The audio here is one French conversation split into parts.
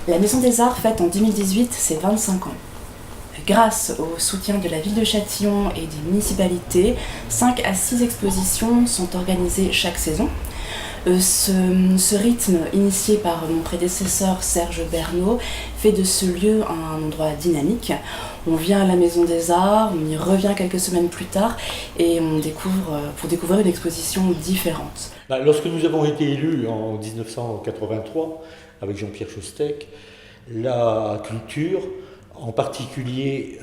La Maison des Arts fête en 2018 ses 25 ans. Grâce au soutien de la ville de Châtillon et des municipalités, 5 à 6 expositions sont organisées chaque saison. Ce rythme, initié par mon prédécesseur Serge Bernot, fait de ce lieu un endroit dynamique. On vient à la Maison des Arts, on y revient quelques semaines plus tard et on découvre pour découvrir une exposition différente. Lorsque nous avons été élus en 1983 avec Jean-Pierre Chostec, la culture, en particulier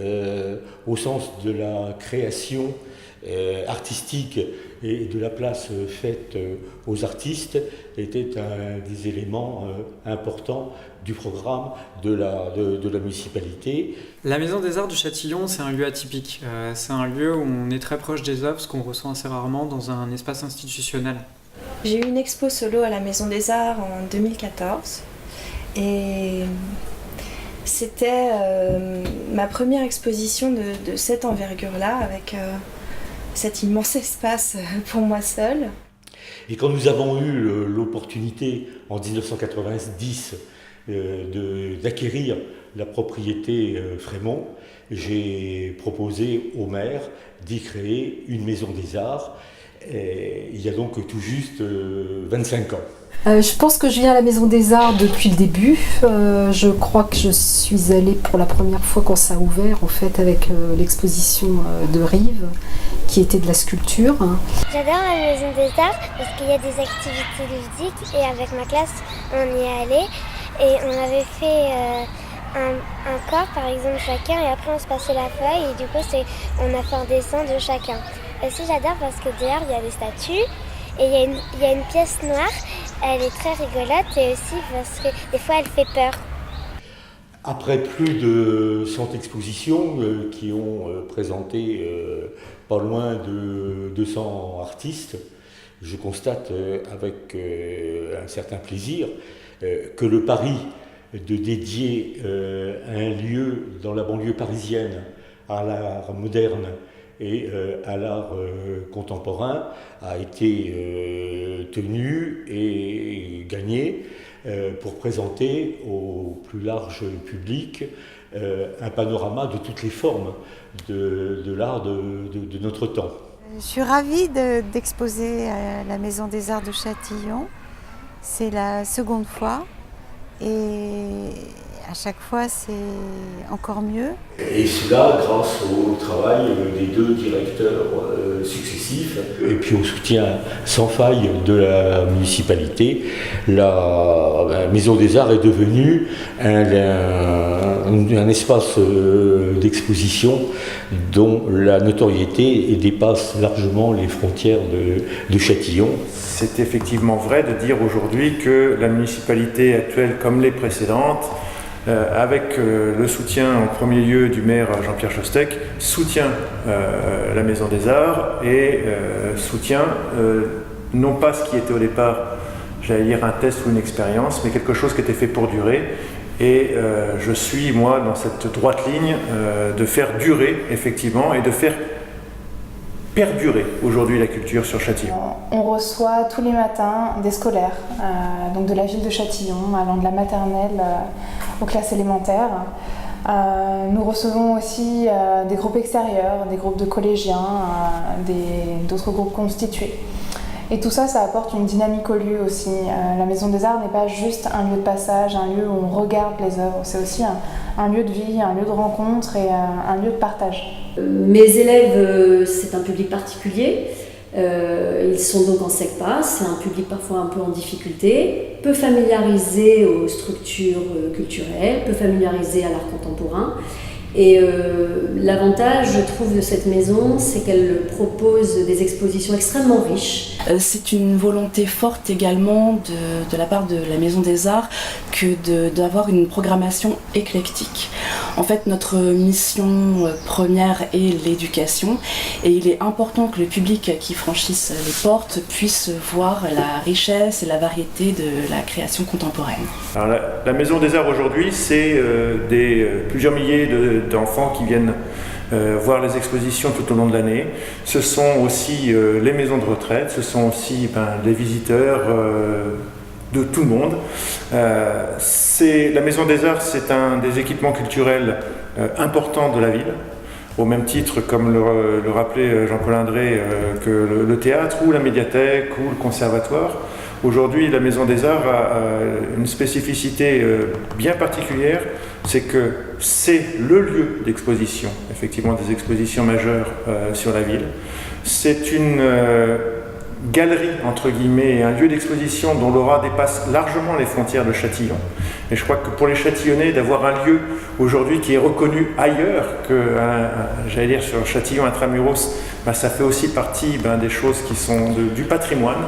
au sens de la création artistique et de la place faite aux artistes, était un des éléments importants du programme de la municipalité. La Maison des Arts de Châtillon, c'est un lieu atypique. C'est un lieu où on est très proche des œuvres, ce qu'on ressent assez rarement dans un espace institutionnel. J'ai eu une expo solo à la Maison des Arts en 2014 et c'était ma première exposition de cette envergure-là avec cet immense espace pour moi seule. Et quand nous avons eu l'opportunité en 1990 d'acquérir la propriété Frémont, j'ai proposé au maire d'y créer une maison des arts. Et il y a donc tout juste 25 ans. Je pense que je viens à la Maison des Arts depuis le début. Je crois que je suis allée pour la première fois quand ça a ouvert, en fait, avec l'exposition de Rive, qui était de la sculpture. J'adore la Maison des Arts parce qu'il y a des activités ludiques et avec ma classe, on y est allé et on avait fait un corps, par exemple, chacun et après on se passait la feuille et du coup, on a fait un dessin de chacun. Aussi, j'adore parce que dehors, il y a des statues et il y a une pièce noire. Elle est très rigolote et aussi parce que des fois, elle fait peur. Après plus de 100 expositions qui ont présenté pas loin de 200 artistes, je constate avec un certain plaisir que le pari de dédier un lieu dans la banlieue parisienne à l'art moderne et à l'art contemporain a été tenu et gagné pour présenter au plus large public un panorama de toutes les formes de l'art de notre temps. Je suis ravie d'exposer à la Maison des Arts de Châtillon. C'est la seconde fois et à chaque fois c'est encore mieux. Et cela grâce au travail des 2 directeurs successifs et puis au soutien sans faille de la municipalité. La Maison des Arts est devenue un espace d'exposition dont la notoriété dépasse largement les frontières de Châtillon. C'est effectivement vrai de dire aujourd'hui que la municipalité actuelle comme les précédentes, avec le soutien en premier lieu du maire Jean-Pierre Chostec, soutient la Maison des Arts et soutient non pas ce qui était au départ, j'allais dire un test ou une expérience, mais quelque chose qui était fait pour durer. Et je suis, moi, dans cette droite ligne de faire durer, effectivement, et de faire perdurer aujourd'hui la culture sur Châtillon. On reçoit tous les matins des scolaires, donc de la ville de Châtillon, allant de la maternelle aux classes élémentaires. Nous recevons aussi des groupes extérieurs, des groupes de collégiens, d'autres groupes constitués. Et tout ça, ça apporte une dynamique au lieu aussi. La Maison des Arts n'est pas juste un lieu de passage, un lieu où on regarde les œuvres. C'est aussi un lieu de vie, un lieu de rencontre et un lieu de partage. Mes élèves, c'est un public particulier. Ils sont donc en SECPA, c'est un public parfois un peu en difficulté, peu familiarisé aux structures culturelles, peu familiarisé à l'art contemporain. Et l'avantage, je trouve, de cette maison, c'est qu'elle propose des expositions extrêmement riches. C'est une volonté forte également de la part de la Maison des Arts que d'avoir une programmation éclectique. En fait, notre mission première est l'éducation et il est important que le public qui franchisse les portes puisse voir la richesse et la variété de la création contemporaine. Alors, la Maison des Arts aujourd'hui, c'est plusieurs milliers d'enfants qui viennent voir les expositions tout au long de l'année. Ce sont aussi les maisons de retraite, ce sont aussi des visiteurs de tout le monde. La Maison des Arts, c'est un des équipements culturels importants de la ville, au même titre, comme le rappelait Jean-Paul Indré, que le théâtre ou la médiathèque ou le conservatoire. Aujourd'hui, la Maison des Arts a une spécificité bien particulière, c'est que c'est le lieu d'exposition, effectivement des expositions majeures sur la ville. C'est une galerie, entre guillemets, et un lieu d'exposition dont l'aura dépasse largement les frontières de Châtillon. Et je crois que pour les Châtillonnais, d'avoir un lieu aujourd'hui qui est reconnu ailleurs que, j'allais dire, sur Châtillon intramuros, ça fait aussi partie des choses qui sont du patrimoine.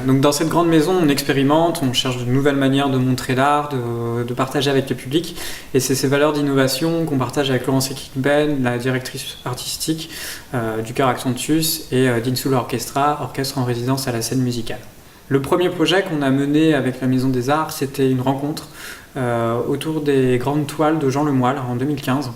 Donc dans cette grande maison, on expérimente, on cherche de nouvelles manières de montrer l'art, de partager avec le public. Et c'est ces valeurs d'innovation qu'on partage avec Laurence Eckingben, la directrice artistique du Chœur Accentus, et d'Insular Orchestra, orchestre en résidence à la scène musicale. Le premier projet qu'on a mené avec la Maison des Arts, c'était une rencontre autour des grandes toiles de Jean Lemoyle en 2015.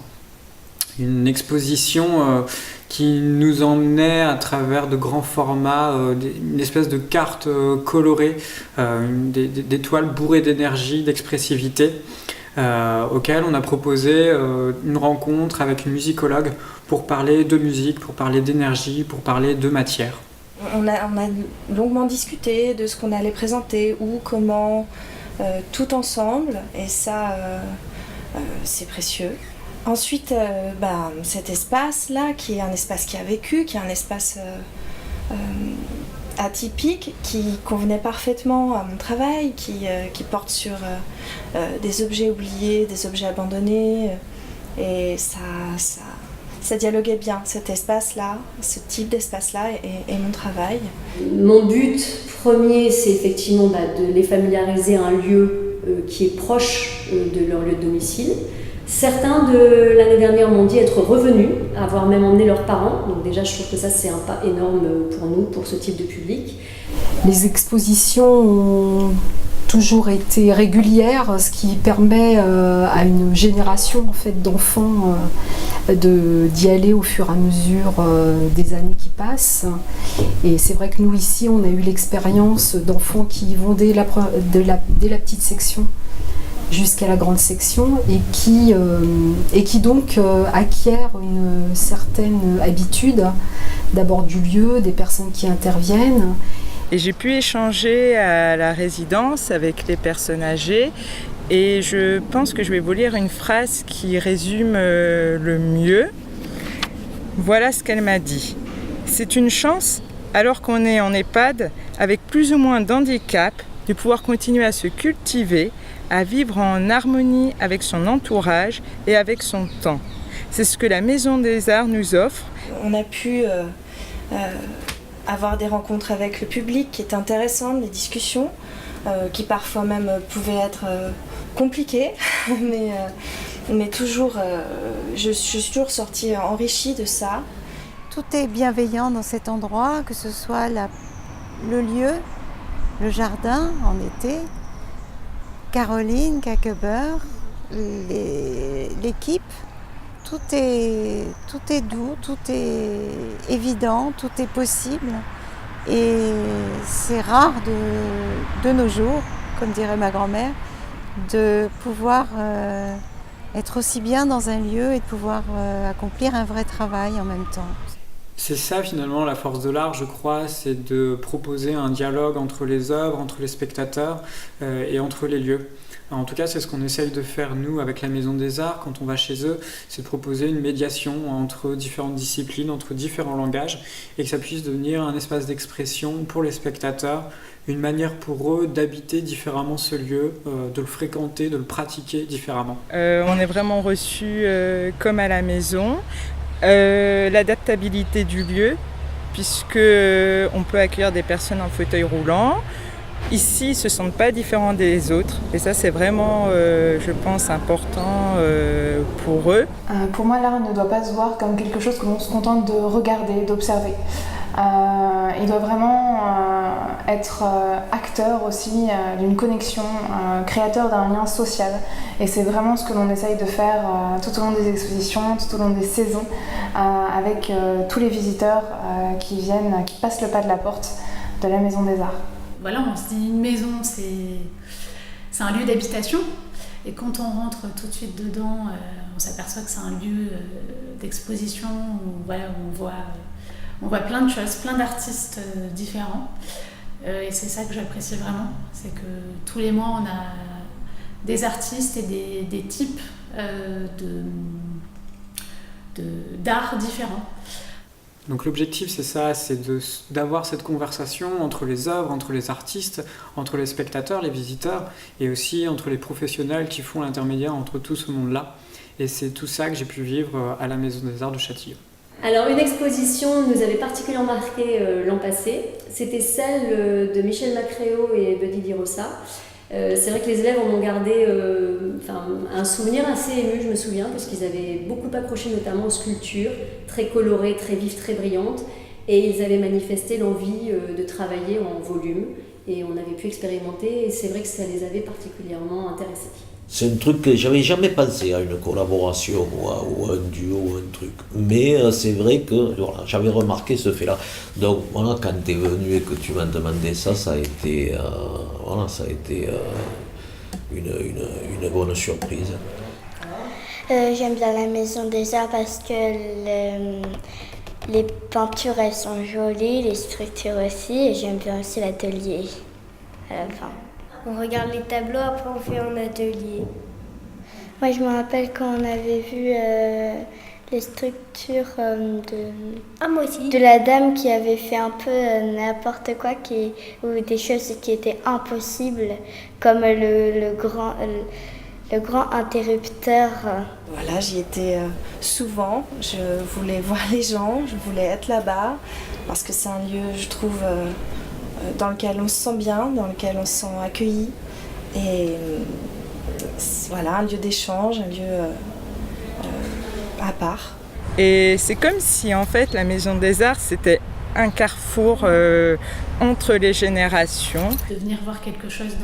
Une exposition qui nous emmenait à travers de grands formats, une espèce de carte colorée, des toiles bourrées d'énergie, d'expressivité, auquel on a proposé une rencontre avec une musicologue pour parler de musique, pour parler d'énergie, pour parler de matière. On a longuement discuté de ce qu'on allait présenter, où, comment, tout ensemble, et ça, c'est précieux. Ensuite, cet espace-là, qui est un espace qui a vécu, qui est un espace atypique, qui convenait parfaitement à mon travail, qui porte sur des objets oubliés, des objets abandonnés, et ça dialoguait bien, cet espace-là, ce type d'espace-là et mon travail. Mon but premier, c'est effectivement de les familiariser à un lieu qui est proche de leur lieu de domicile. Certains de l'année dernière m'ont dit être revenus, avoir même emmené leurs parents. Donc déjà, je trouve que ça, c'est un pas énorme pour nous, pour ce type de public. Les expositions ont toujours été régulières, ce qui permet à une génération en fait, d'enfants d'y aller au fur et à mesure des années qui passent. Et c'est vrai que nous, ici, on a eu l'expérience d'enfants qui y vont dès la petite section jusqu'à la grande section et qui donc acquièrent une certaine habitude d'abord du lieu, des personnes qui interviennent. Et j'ai pu échanger à la résidence avec les personnes âgées et je pense que je vais vous lire une phrase qui résume le mieux. Voilà ce qu'elle m'a dit. C'est une chance, alors qu'on est en EHPAD, avec plus ou moins d'handicap, de pouvoir continuer à se cultiver, à vivre en harmonie avec son entourage et avec son temps. C'est ce que la Maison des Arts nous offre. On a pu avoir des rencontres avec le public qui étaient intéressantes, des discussions qui parfois même pouvaient être compliquées, mais toujours, je suis toujours sortie enrichie de ça. Tout est bienveillant dans cet endroit, que ce soit le lieu, le jardin en été, Caroline, Caquebeur, l'équipe, tout est doux, tout est évident, tout est possible. Et c'est rare de nos jours, comme dirait ma grand-mère, de pouvoir être aussi bien dans un lieu et de pouvoir accomplir un vrai travail en même temps. C'est ça finalement la force de l'art, je crois, c'est de proposer un dialogue entre les œuvres, entre les spectateurs et entre les lieux. En tout cas, c'est ce qu'on essaye de faire nous avec la Maison des Arts quand on va chez eux, c'est de proposer une médiation entre différentes disciplines, entre différents langages et que ça puisse devenir un espace d'expression pour les spectateurs, une manière pour eux d'habiter différemment ce lieu, de le fréquenter, de le pratiquer différemment. On est vraiment reçus comme à la maison. L'adaptabilité du lieu, puisque on peut accueillir des personnes en fauteuil roulant. Ici, ils ne se sentent pas différents des autres. Et ça, c'est vraiment, je pense, important pour eux. Pour moi, l'art ne doit pas se voir comme quelque chose que l'on se contente de regarder, d'observer. Il doit vraiment être acteur aussi d'une connexion, créateur d'un lien social. Et c'est vraiment ce que l'on essaye de faire tout au long des expositions, tout au long des saisons, avec tous les visiteurs qui viennent, qui passent le pas de la porte de la Maison des Arts. voilà, on se dit une maison, c'est un lieu d'habitation. Et quand on rentre tout de suite dedans, on s'aperçoit que c'est un lieu d'exposition où, voilà, où on voit plein de choses, plein d'artistes différents. Et c'est ça que j'apprécie vraiment, c'est que tous les mois on a des artistes et des types d'art différents. Donc l'objectif c'est ça, c'est d'avoir cette conversation entre les œuvres, entre les artistes, entre les spectateurs, les visiteurs et aussi entre les professionnels qui font l'intermédiaire entre tout ce monde-là. Et c'est tout ça que j'ai pu vivre à la Maison des Arts de Châtillon. Alors une exposition nous avait particulièrement marqué l'an passé, c'était celle de Michel Macréo et Buddy Di Rosa. C'est vrai que les élèves en ont gardé un souvenir assez ému, je me souviens, parce qu'ils avaient beaucoup accroché notamment aux sculptures, très colorées, très vives, très brillantes, et ils avaient manifesté l'envie de travailler en volume, et on avait pu expérimenter, et c'est vrai que ça les avait particulièrement intéressés. C'est un truc que j'avais jamais pensé à une collaboration ou à un duo ou un truc. Mais c'est vrai que voilà, j'avais remarqué ce fait-là. Donc voilà, quand tu es venu et que tu m'as demandé ça, ça a été, une bonne surprise. J'aime bien la Maison des Arts parce que les peintures elles sont jolies, les structures aussi, et j'aime bien aussi l'atelier à la fin. On regarde les tableaux, après on fait un atelier. Moi je me rappelle quand on avait vu les structures de la dame qui avait fait un peu n'importe quoi, ou des choses qui étaient impossibles, comme le grand interrupteur. Voilà, j'y étais souvent, je voulais voir les gens, je voulais être là-bas, parce que c'est un lieu, je trouve, dans lequel on se sent bien, dans lequel on se sent accueilli. Et voilà, un lieu d'échange, un lieu à part. Et c'est comme si en fait la Maison des Arts c'était un carrefour entre les générations. De venir voir quelque chose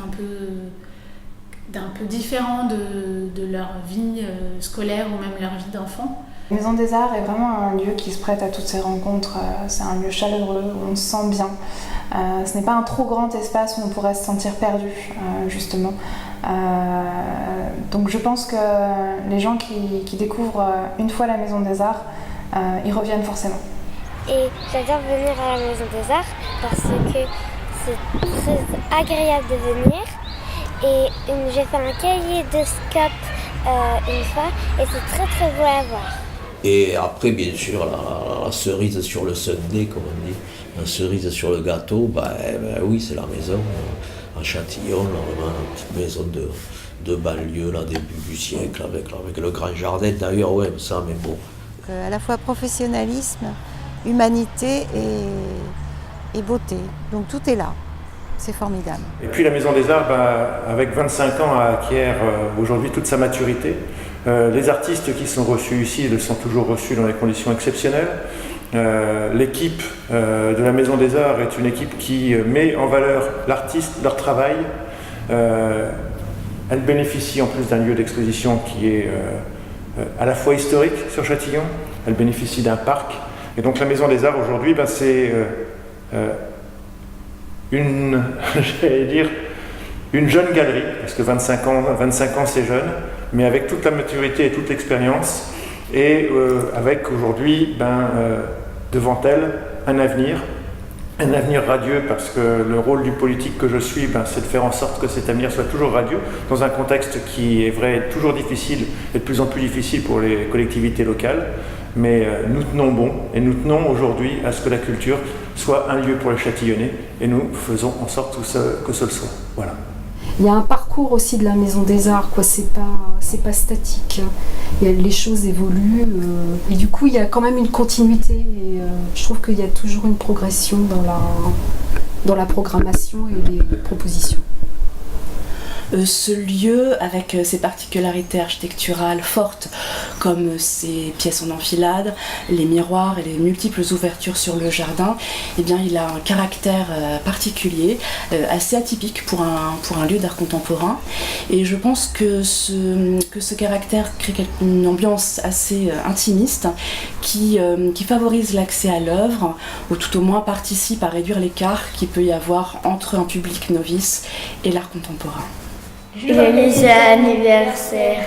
d'un peu différent de leur vie scolaire ou même leur vie d'enfant. La Maison des Arts est vraiment un lieu qui se prête à toutes ces rencontres. C'est un lieu chaleureux où on se sent bien. Ce n'est pas un trop grand espace où on pourrait se sentir perdu, justement. Donc je pense que les gens qui découvrent une fois la Maison des Arts, y reviennent forcément. Et j'adore venir à la Maison des Arts parce que c'est très agréable de venir. Et j'ai fait un cahier de scope une fois et c'est très très beau à voir. Et après, bien sûr, la cerise sur le sundae, comme on dit, la cerise sur le gâteau, oui, c'est la maison à Châtillon, vraiment la petite maison de banlieue, là, début du siècle, avec le grand jardin. D'ailleurs, ouais, ça, mais bon. À la fois professionnalisme, humanité et beauté. Donc tout est là. C'est formidable. Et puis la Maison des Arts, avec 25 ans, acquiert aujourd'hui toute sa maturité. Les artistes qui sont reçus ici, ils sont toujours reçus dans des conditions exceptionnelles. L'équipe de la Maison des Arts est une équipe qui met en valeur l'artiste, leur travail. Elle bénéficie en plus d'un lieu d'exposition qui est à la fois historique sur Châtillon, elle bénéficie d'un parc. Et donc la Maison des Arts aujourd'hui, c'est une jeune galerie, parce que 25 ans c'est jeune, mais avec toute la maturité et toute l'expérience, et avec aujourd'hui devant elle un avenir radieux, parce que le rôle du politique que je suis, c'est de faire en sorte que cet avenir soit toujours radieux, dans un contexte qui est vrai toujours difficile et de plus en plus difficile pour les collectivités locales. Mais nous tenons bon, et nous tenons aujourd'hui à ce que la culture soit un lieu pour les Châtillonnais, et nous faisons en sorte que ce le soit. Voilà. Il y a un parcours aussi de la Maison des Arts, quoi. C'est pas statique. Les choses évoluent, et du coup il y a quand même une continuité. Et je trouve qu'il y a toujours une progression dans la programmation et les propositions. Ce lieu, avec ses particularités architecturales fortes, comme ses pièces en enfilade, les miroirs et les multiples ouvertures sur le jardin, eh bien, il a un caractère particulier, assez atypique pour un lieu d'art contemporain. Et je pense que ce caractère crée une ambiance assez intimiste qui favorise l'accès à l'œuvre, ou tout au moins participe à réduire l'écart qu'il peut y avoir entre un public novice et l'art contemporain. Joyeux anniversaire.